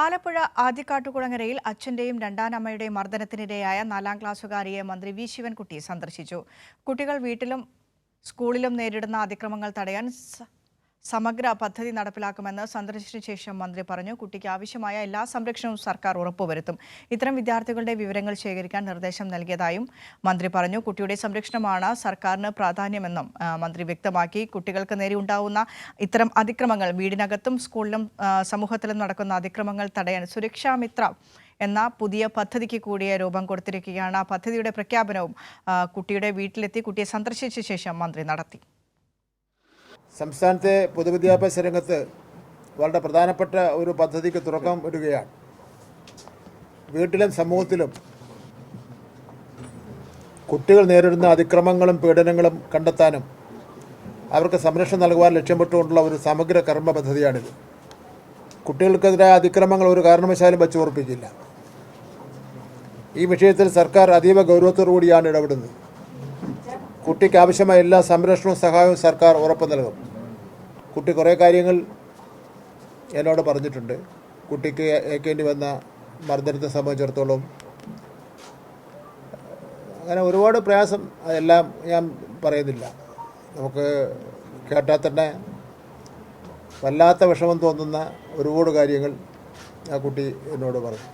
ആലപ്പുഴ ആദ്യക്കാട്ടുകുളങ്ങരയിൽ അച്ഛന്റെയും രണ്ടാനമ്മയുടെയും മർദ്ദനത്തിനിരയായ 4ാം ക്ലാസ്സുകാരിയെ മന്ത്രി വി ശിവൻകുട്ടി സന്ദർശിച്ചു. കുട്ടികൾ വീട്ടിലും സ്കൂളിലും നേരിടുന്ന അതിക്രമങ്ങൾ തടയാൻ സമഗ്ര പദ്ധതി നടപ്പിലാക്കുമെന്ന് സന്ദർശിച്ച ശേഷം മന്ത്രി പറഞ്ഞു. കുട്ടിക്ക് ആവശ്യമായ എല്ലാ സംരക്ഷണവും സർക്കാർ ഉറപ്പുവരുത്തും. ഇത്തരം വിദ്യാർത്ഥികളുടെ വിവരങ്ങൾ ശേഖരിക്കാൻ നിർദ്ദേശം നൽകിയതായും മന്ത്രി പറഞ്ഞു. കുട്ടിയുടെ സംരക്ഷണമാണ് സർക്കാരിന് പ്രാധാന്യമെന്നും മന്ത്രി വ്യക്തമാക്കി. കുട്ടികൾക്ക് നേരെ ഉണ്ടാവുന്ന ഇത്തരം അതിക്രമങ്ങൾ വീടിനകത്തും സ്കൂളിലും സമൂഹത്തിലും നടക്കുന്ന അതിക്രമങ്ങൾ തടയാൻ സുരക്ഷാ മിത്ര എന്ന പുതിയ പദ്ധതിക്ക് കൂടിയ രൂപം കൊടുത്തിരിക്കുകയാണ്. പദ്ധതിയുടെ പ്രഖ്യാപനവും കുട്ടിയുടെ വീട്ടിലെത്തി കുട്ടിയെ സന്ദർശിച്ച ശേഷം മന്ത്രി നടത്തി. സംസ്ഥാനത്തെ പൊതുവിദ്യാഭ്യാസ രംഗത്ത് വളരെ പ്രധാനപ്പെട്ട ഒരു പദ്ധതിക്ക് തുടക്കം ഇടുകയാണ്. വീട്ടിലും സമൂഹത്തിലും കുട്ടികൾ നേരിടുന്ന അതിക്രമങ്ങളും പീഡനങ്ങളും കണ്ടെത്താനും അവർക്ക് സംരക്ഷണം നൽകുവാൻ ലക്ഷ്യമിട്ടുകൊണ്ടുള്ള ഒരു സമഗ്ര കർമ്മ പദ്ധതിയാണിത്. കുട്ടികൾക്കെതിരായ അതിക്രമങ്ങൾ ഒരു കാരണവശാലും വച്ചുറപ്പിക്കില്ല. ഈ വിഷയത്തിൽ സർക്കാർ അതീവ ഗൗരവത്തോടുകൂടിയാണ് ഇടപെടുന്നത്. കുട്ടിക്ക് ആവശ്യമായ എല്ലാ സംരക്ഷണവും സഹായവും സർക്കാർ ഉറപ്പ് നൽകും. കുട്ടി കുറേ കാര്യങ്ങൾ എന്നോട് പറഞ്ഞിട്ടുണ്ട്. കുട്ടിക്ക് ഏൽക്കേണ്ടി വന്ന മർദ്ദനത്തെ സംബന്ധിച്ചിടത്തോളം അങ്ങനെ ഒരുപാട് പ്രയാസം, അതെല്ലാം ഞാൻ പറയുന്നില്ല. നമുക്ക് കേട്ടാൽ തന്നെ വല്ലാത്ത വിഷമം തോന്നുന്ന ഒരുപാട് കാര്യങ്ങൾ ആ കുട്ടി എന്നോട് പറഞ്ഞു.